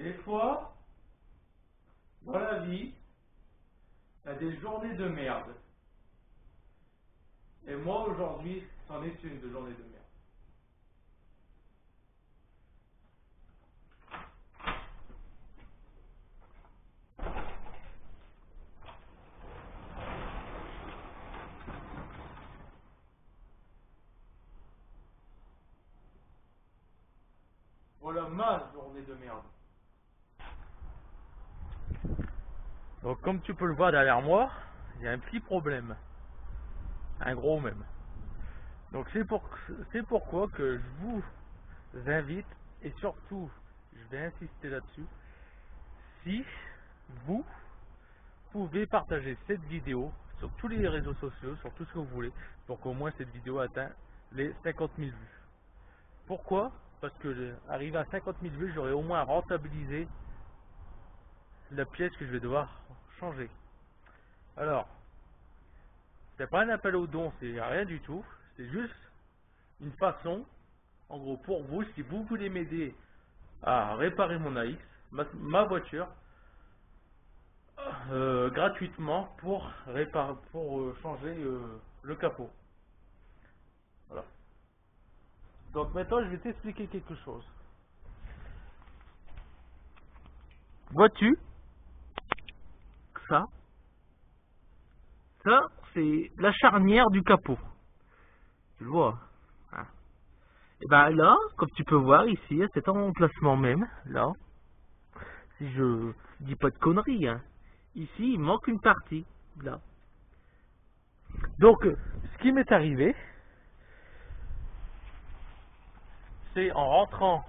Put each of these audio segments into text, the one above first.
Des fois, dans la vie, il y a des journées de merde. Et moi, aujourd'hui, c'en est une de journée de merde. Voilà ma journée de merde. Donc comme tu peux le voir derrière moi, il y a un petit problème. Un gros même. Donc c'est pourquoi que je vous invite, et surtout, je vais insister là-dessus, si vous pouvez partager cette vidéo sur tous les réseaux sociaux, sur tout ce que vous voulez, pour qu'au moins cette vidéo atteigne les 50 000 vues. Pourquoi? Parce que arrivé à 50 000 vues, j'aurai au moins rentabilisé la pièce que je vais devoir changer. Alors, c'est pas un appel au don, c'est rien du tout. C'est juste une façon, en gros, pour vous, si vous voulez m'aider à réparer mon AX, ma voiture, gratuitement pour changer le capot. Voilà. Donc maintenant, je vais t'expliquer quelque chose. Vois-tu ça? Ça, c'est la charnière du capot. Tu le vois? Hein. Et ben là, comme tu peux voir ici, à cet emplacement même, là, si je dis pas de conneries, hein, ici, il manque une partie, là. Donc, ce qui m'est arrivé, c'est en rentrant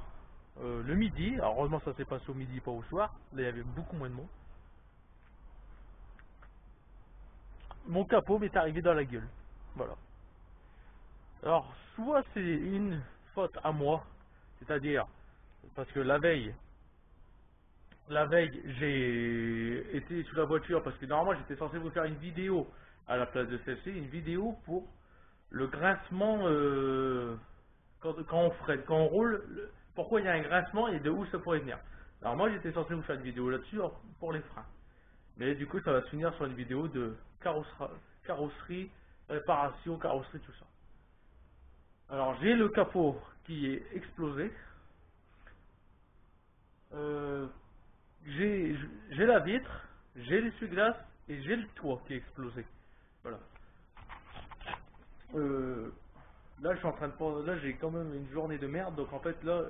le midi, alors heureusement ça s'est passé au midi, pas au soir, là il y avait beaucoup moins de monde, mon capot m'est arrivé dans la gueule. Voilà. Alors, soit c'est une faute à moi, c'est-à-dire, parce que la veille, j'ai été sous la voiture, parce que normalement j'étais censé vous faire une vidéo à la place de celle-ci, une vidéo pour le grincement quand on freine, quand on roule, pourquoi il y a un grincement et de où ça pourrait venir. Alors moi j'étais censé vous faire une vidéo là-dessus pour les freins. Mais du coup ça va se finir sur une vidéo de carrosserie, réparation, carrosserie, tout ça. Alors j'ai le capot qui est explosé. J'ai la vitre, j'ai l'essuie-glace et j'ai le toit qui est explosé. Voilà. Là je suis en train de là j'ai quand même une journée de merde, donc en fait là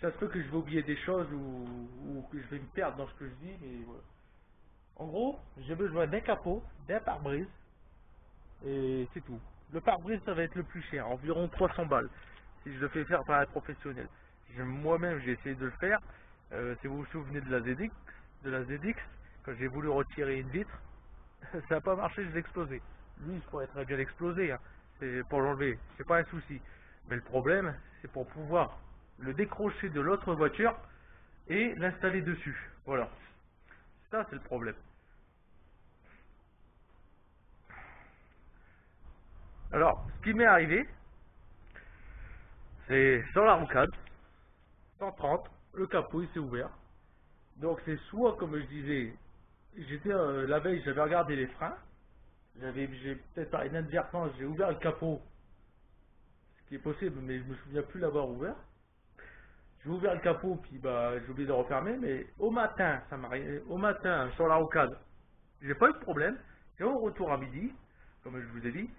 ça se peut que je vais oublier des choses ou que je vais me perdre dans ce que je dis, mais voilà. En gros, j'ai besoin d'un capot, d'un pare-brise et c'est tout. Le pare-brise ça va être le plus cher, environ 300 balles si je le fais faire par un professionnel. Moi-même j'ai essayé de le faire. Si vous vous souvenez de la ZX, quand j'ai voulu retirer une vitre, ça n'a pas marché, je l'ai explosé. Lui, je pourrais très bien l'exploser, hein. C'est pour l'enlever, c'est pas un souci. Mais le problème, c'est pour pouvoir le décrocher de l'autre voiture et l'installer dessus. Voilà. Ça, c'est le problème. Alors, ce qui m'est arrivé, c'est sur la rocade, 130, le capot il s'est ouvert. Donc c'est soit, comme je disais, la veille, j'avais regardé les freins, j'ai peut-être par inadvertance, j'ai ouvert le capot, ce qui est possible, mais je me souviens plus l'avoir ouvert. J'ai ouvert le capot, puis bah j'ai oublié de refermer, mais au matin, au matin sur la rocade, j'ai pas eu de problème. Et au retour à midi, comme je vous ai dit,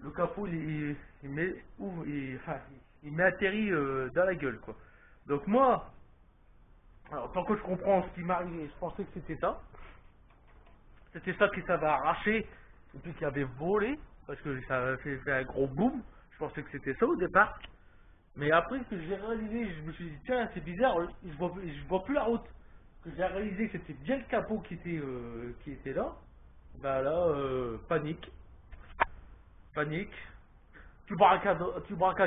le capot il m'est atterri dans la gueule, quoi. Donc moi, alors tant que je comprends ce qui m'arrivait, je pensais que c'était ça. C'était ça qui s'avait arraché et puis qui avait volé, parce que ça avait fait un gros boom. Je pensais que c'était ça au départ. Mais après que j'ai réalisé, je me suis dit, tiens, c'est bizarre, je vois plus la route. Que j'ai réalisé que c'était bien le capot qui était là. Bah là, panique. Panique. Tu braques à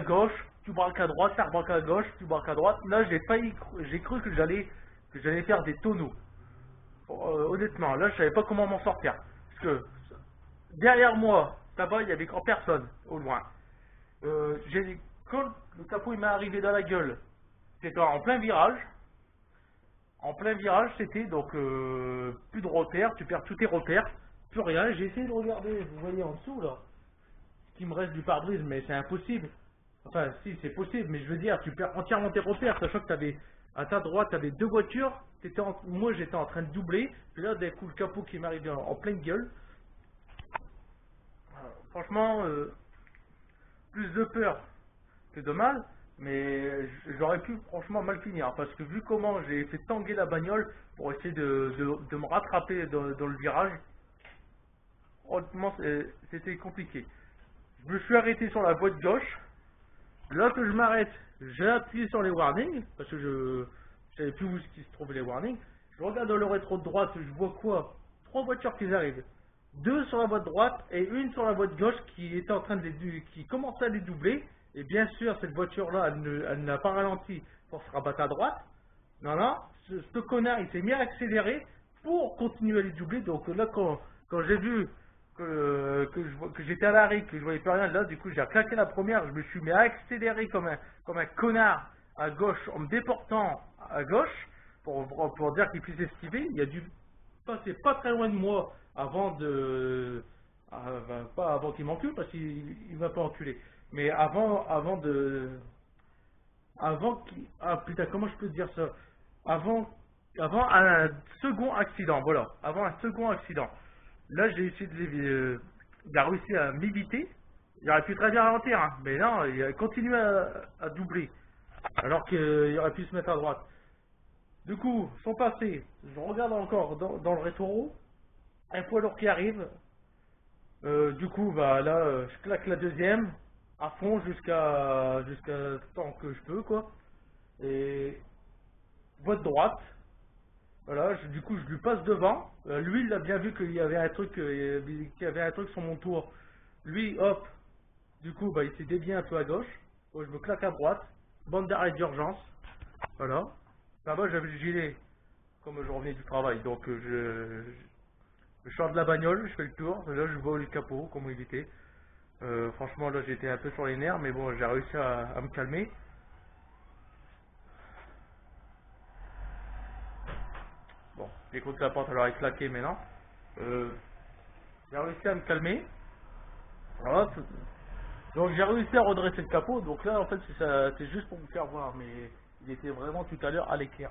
gauche, tu braques à droite, tu braques à gauche, tu braques à droite. Là, j'ai cru que j'allais faire des tonneaux. Honnêtement, là, je savais pas comment m'en sortir. Parce que derrière moi, là-bas, il y avait encore personne, au loin. Quand le capot il m'est arrivé dans la gueule, c'était en plein virage. En plein virage, c'était donc plus de repères, tu perds tous tes repères, plus rien. J'ai essayé de regarder, vous voyez en dessous là, ce qui me reste du pare-brise, mais c'est impossible. Enfin, si, c'est possible, mais je veux dire, tu perds entièrement tes repères, sachant que tu avais, à ta droite, tu avais deux voitures, moi j'étais en train de doubler, puis là, d'un coup, le capot qui m'arrive en pleine gueule. Franchement, plus de peur que de mal, mais j'aurais pu franchement mal finir, parce que vu comment j'ai fait tanguer la bagnole pour essayer de me rattraper dans le virage, honnêtement, c'était compliqué. Je me suis arrêté sur la voie de gauche. Là que je m'arrête, j'ai appuyé sur les warnings, parce que je savais plus où se trouvaient les warnings. Je regarde dans le rétro de droite, je vois quoi? Trois voitures qui arrivent. Deux sur la voie de droite et une sur la voie de gauche qui était en train qui commençait à les doubler. Et bien sûr, cette voiture-là, elle n'a pas ralenti pour se rabattre à droite. Non, non, ce connard, il s'est mis à accélérer pour continuer à les doubler. Donc là, quand j'ai vu que j'étais à l'arrêt, que je voyais plus rien, là, du coup, j'ai claqué la première, je me suis mis à accélérer comme un connard à gauche, en me déportant à gauche, pour dire qu'il puisse esquiver. Il a dû passer pas très loin de moi avant pas avant qu'il m'encule, parce qu'il m'a pas enculé, mais avant qu'il, ah putain, comment je peux te dire ça, avant un second accident, voilà, avant un second accident. Là, j'ai essayé il a réussi à m'éviter. Il aurait pu très bien ralentir, hein, mais non, il a continué à doubler, alors qu'il aurait pu se mettre à droite. Du coup, son passé, je regarde encore dans le rétro, un poids lourd qui arrive. Du coup, bah là, je claque la deuxième à fond jusqu'à tant que je peux, quoi. Et voie de droite. Voilà, du coup, je lui passe devant. Lui, il a bien vu qu'il y avait un truc, sur mon tour. Lui, hop, du coup, bah, il s'est dévié un peu à gauche. Moi, je me claque à droite. Bande d'arrêt d'urgence. Voilà. Là-bas, j'avais le gilet, comme je revenais du travail. Donc, je sors de la bagnole, je fais le tour. Là, je vois le capot, comment il était. Franchement, là, j'étais un peu sur les nerfs, mais bon, j'ai réussi à me calmer. Bon, j'écoute la porte, alors elle est claquée maintenant. J'ai réussi à me calmer. Voilà. Donc j'ai réussi à redresser le capot. Donc là, en fait, c'est juste pour vous faire voir, mais il était vraiment tout à l'heure à l'éclair.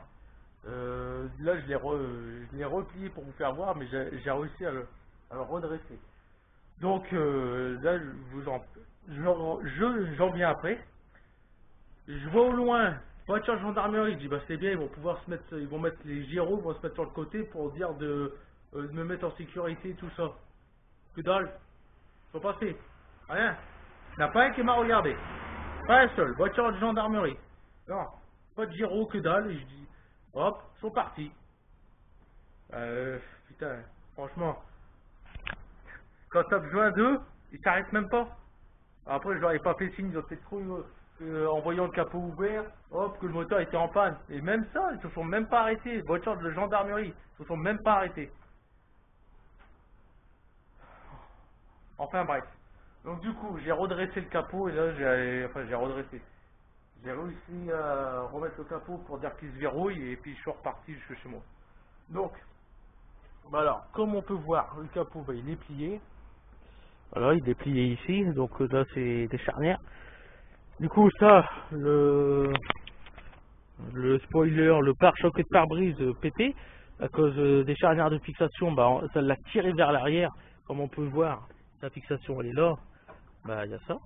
Là, je l'ai replié pour vous faire voir, mais j'ai réussi à le redresser. Donc là, j'en viens après. Je vois au loin voiture de gendarmerie. Je dis bah c'est bien, ils vont mettre les gyros, ils vont se mettre sur le côté pour dire de me mettre en sécurité, tout ça. Que dalle, faut passer. Rien. Il n'y en a pas un qui m'a regardé. Pas un seul. Voiture de gendarmerie. Non, pas de gyro, que dalle. Et je dis hop, ils sont partis. Putain, franchement, quand t'as besoin d'eux, ils s'arrêtent même pas. Après, je leur ai pas fait signe, ils ont peut-être cru en voyant le capot ouvert, hop, que le moteur était en panne. Et même ça, ils se sont même pas arrêtés. Voiture de gendarmerie, ils se sont même pas arrêtés. Enfin bref. Donc du coup, j'ai redressé le capot et là, j'ai redressé. J'ai réussi à remettre le capot pour dire qu'il se verrouille et puis je suis reparti jusque chez moi. Donc, bah alors, comme on peut voir, le capot, bah, il est plié. Voilà, il est plié ici, donc là c'est des charnières. Du coup ça, le spoiler, le pare-choc et de pare-brise pété, à cause des charnières de fixation, bah, ça l'a tiré vers l'arrière, comme on peut le voir, la fixation elle est là, bah il y a ça.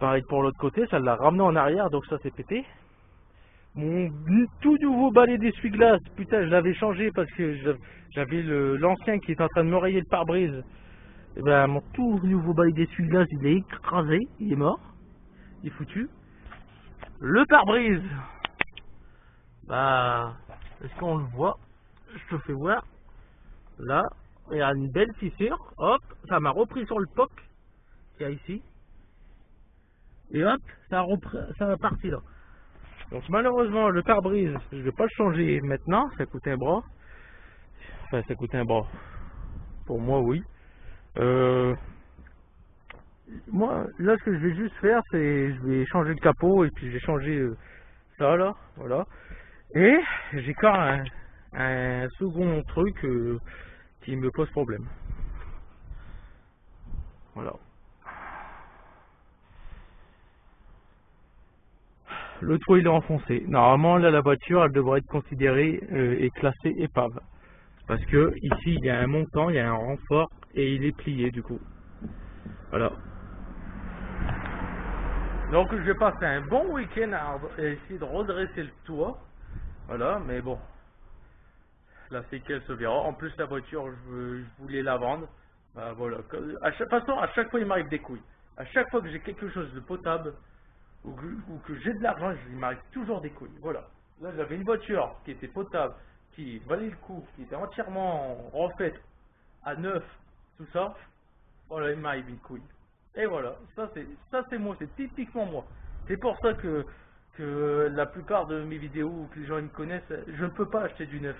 Pareil pour l'autre côté, ça l'a ramené en arrière, donc ça c'est pété. Mon tout nouveau balai d'essuie-glace, putain je l'avais changé parce que j'avais l'ancien qui est en train de me rayer le pare-brise. Et ben mon tout nouveau balai d'essuie-glace il est écrasé, il est mort, il est foutu. Le pare-brise, bah est-ce qu'on le voit? Je te fais voir. Là, il y a une belle fissure, hop, ça m'a repris sur le POC qu'il y a ici. Et hop, ça a parti là. Donc malheureusement le pare-brise, je vais pas le changer maintenant, ça coûte un bras. Enfin ça coûte un bras. Pour moi oui. Moi là ce que je vais juste faire c'est je vais changer le capot et puis je vais changer ça là, voilà. Et j'ai quand un second truc qui me pose problème. Voilà. Le toit il est enfoncé. Normalement là la voiture elle devrait être considérée et classée épave. Parce que ici il y a un montant, il y a un renfort et il est plié du coup. Voilà. Donc je vais passer un bon week-end à essayer de redresser le toit. Voilà, mais bon. La séquelle se verra. En plus la voiture je voulais la vendre. Bah, voilà. De toute façon à chaque fois il m'arrive des couilles. À chaque fois que j'ai quelque chose de potable ou que j'ai de l'argent, il m'arrive toujours des couilles. Voilà. Là, j'avais une voiture qui était potable, qui valait le coup, qui était entièrement refaite à neuf, tout ça. Voilà, il m'arrive une couille. Et voilà, ça c'est moi, c'est typiquement moi. C'est pour ça que la plupart de mes vidéos ou que les gens me connaissent, je ne peux pas acheter du neuf.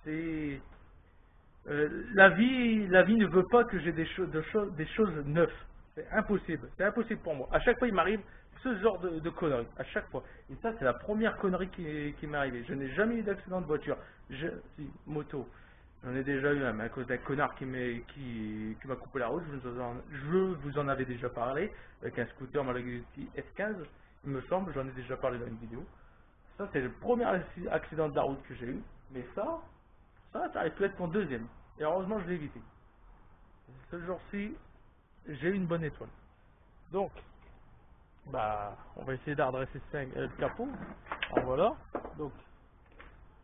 C'est la vie ne veut pas que j'ai des choses neuves. C'est impossible. C'est impossible pour moi. À chaque fois, il m'arrive ce genre de conneries. À chaque fois. Et ça, c'est la première connerie qui m'est arrivée. Je n'ai jamais eu d'accident de voiture. Si, moto. J'en ai déjà eu un, mais à cause d'un connard qui m'a coupé la route. Je vous en avais déjà parlé. Avec un scooter Malaguti S15. Il me semble, j'en ai déjà parlé dans une vidéo. Ça, c'est le premier accident de la route que j'ai eu. Mais ça aurait pu être mon deuxième. Et heureusement, je l'ai évité. Ce jour-ci, j'ai eu une bonne étoile. Donc, bah, on va essayer d'adresser le capot. Alors voilà. Donc,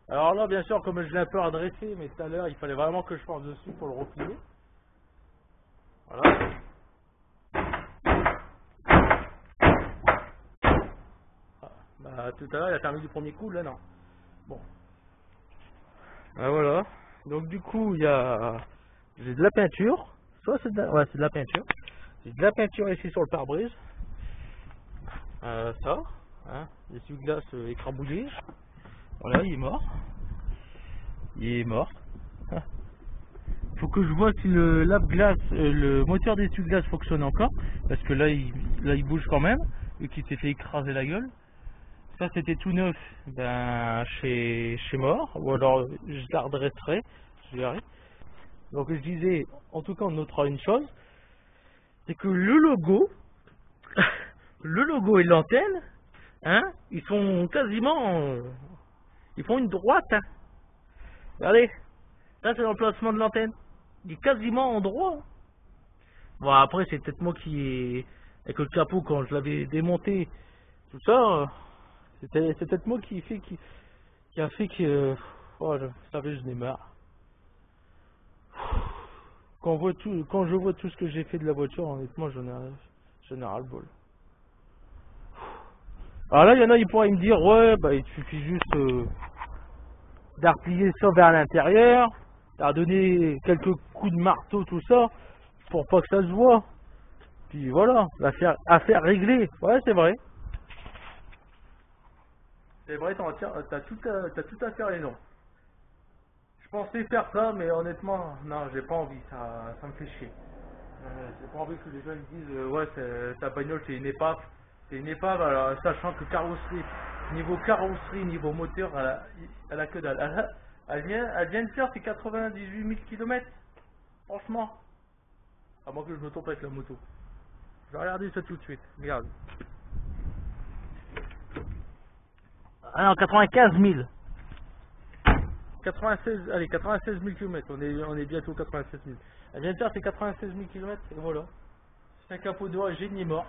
alors là, bien sûr, comme je l'ai un peu adressé, mais tout à l'heure, il fallait vraiment que je pense dessus pour le replier. Voilà. Bah, tout à l'heure, il a terminé du premier coup, là, non. Bon. Ah, voilà. Donc, du coup, j'ai de la peinture. Soit c'est ouais, c'est de la peinture. J'ai de la peinture ici sur le pare-brise. Ça, hein, l'essuie-glace écrabouillé. Voilà, il est mort. Il est mort. Faut que je vois si le lave-glace, le moteur d'essuie-glace fonctionne encore. Parce que là il bouge quand même. Vu qu'il s'est fait écraser la gueule. Ça, c'était tout neuf. Ben, chez mort. Ou alors, je la redresserai. Je verrai. Donc, je disais, en tout cas, on notera une chose. C'est que le logo, le logo et l'antenne, hein, ils sont quasiment, ils font une droite, hein. Regardez, là c'est l'emplacement de l'antenne, il est quasiment en droit. Bon après c'est peut-être moi qui ai, avec le capot quand je l'avais démonté, tout ça, c'est peut-être moi qui a fait que, oh, vous savez, je n'ai marre. Quand je vois tout ce que j'ai fait de la voiture, honnêtement, j'en ai ras le bol. Alors là, il y en a, ils pourraient me dire, ouais, bah il suffit juste d'arplier ça vers l'intérieur, à donner quelques coups de marteau, tout ça, pour pas que ça se voit. Puis voilà, affaire réglée. Ouais, c'est vrai. C'est vrai, t'as tout à faire les noms. Je pensais faire ça, mais honnêtement, non, j'ai pas envie, ça me fait chier. J'ai pas envie que les gens me disent, ouais, ta bagnole c'est une épave. C'est une épave, alors, sachant que niveau carrosserie, niveau moteur, elle a que dalle. Elle vient de faire ses 98 000 km. Franchement. À moins que je me trompe avec la moto. Je vais regarder ça tout de suite. Regarde. Ah non, 95 000. 96 000 km. On est bientôt 96 000. Elle vient de faire ses 96 000 km et voilà. C'est un capot d'origine, il est mort.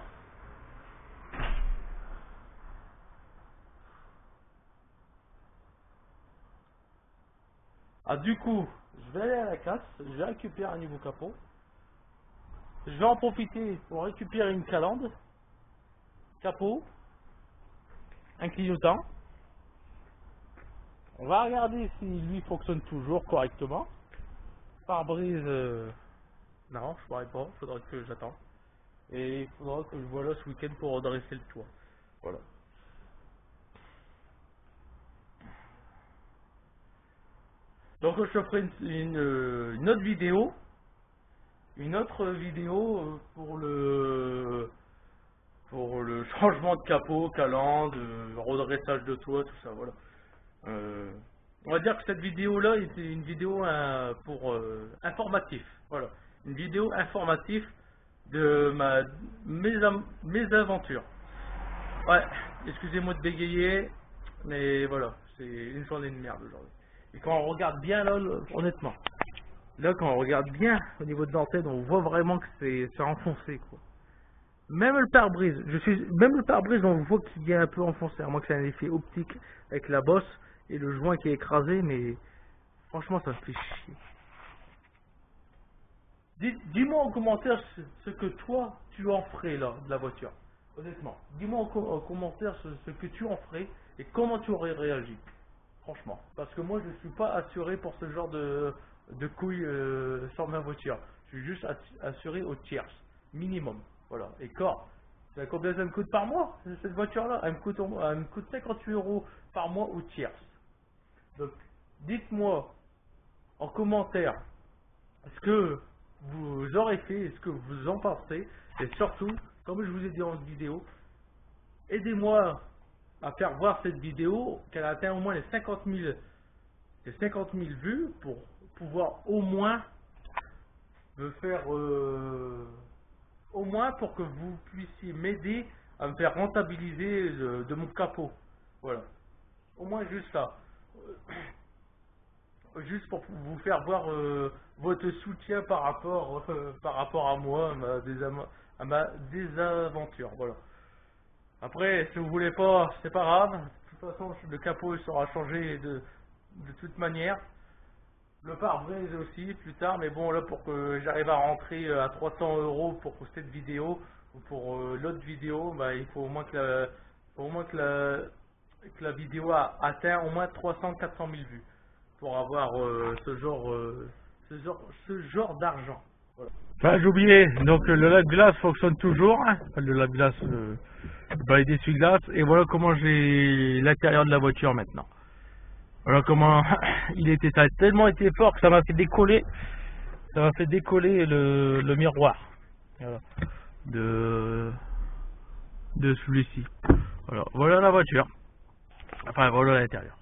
Ah, du coup, je vais aller à la casse, je vais récupérer un nouveau capot. Je vais en profiter pour récupérer une calandre, capot, un clignotant. On va regarder si lui fonctionne toujours correctement. Pare-brise, non, je pourrais pas, faudra que j'attende. Et il faudra que je vois là ce week-end pour redresser le toit. Voilà. Donc je te ferai une autre vidéo. Une autre vidéo pour le changement de capot, calandre, redressage de toit, tout ça, voilà. On va dire que cette vidéo là était une vidéo pour informatif. Voilà, une vidéo informative de mes aventures. Ouais, excusez-moi de bégayer, mais voilà, c'est une journée de merde aujourd'hui. Et quand on regarde bien là, honnêtement, là quand on regarde bien au niveau de l'antenne, on voit vraiment que c'est enfoncé quoi. Même le pare-brise, même le pare-brise, on voit qu'il est un peu enfoncé, à moins que c'est un effet optique avec la bosse et le joint qui est écrasé, mais franchement ça me fait chier. Dis-moi en commentaire ce que toi tu en ferais là de la voiture. Honnêtement, dis-moi en commentaire ce que tu en ferais et comment tu aurais réagi. Franchement, parce que moi je suis pas assuré pour ce genre de couilles sur ma voiture. Je suis juste assuré au tiers, minimum. Voilà. Et quand combien ça me coûte par mois cette voiture-là? Elle me coûte 58 € par mois au tiers. Donc, dites-moi en commentaire ce que vous aurez fait, ce que vous en pensez, et surtout, comme je vous ai dit en vidéo, aidez-moi à faire voir cette vidéo, qu'elle atteint au moins les 50 000 vues, pour pouvoir au moins me faire, au moins pour que vous puissiez m'aider à me faire rentabiliser de mon capot. Voilà. Au moins juste ça. Juste pour vous faire voir votre soutien par rapport à moi, à ma désaventure. Voilà. Après, si vous voulez pas, c'est pas grave. De toute façon, le capot il sera changé de toute manière. Le pare-brise aussi plus tard, mais bon là pour que j'arrive à rentrer à 300 € pour cette vidéo ou pour l'autre vidéo, bah, il faut au moins que la vidéo a atteint au moins 300-400 000 vues pour avoir ce genre d'argent. Voilà. Bah, j'ai oublié, donc le lave-glace fonctionne toujours, hein. Le lave-glace, bah, il essuie-glace, et voilà comment j'ai l'intérieur de la voiture maintenant. Voilà comment il était, ça a tellement été fort que ça m'a fait décoller le miroir, voilà, de celui-ci. Voilà la voiture, enfin voilà l'intérieur.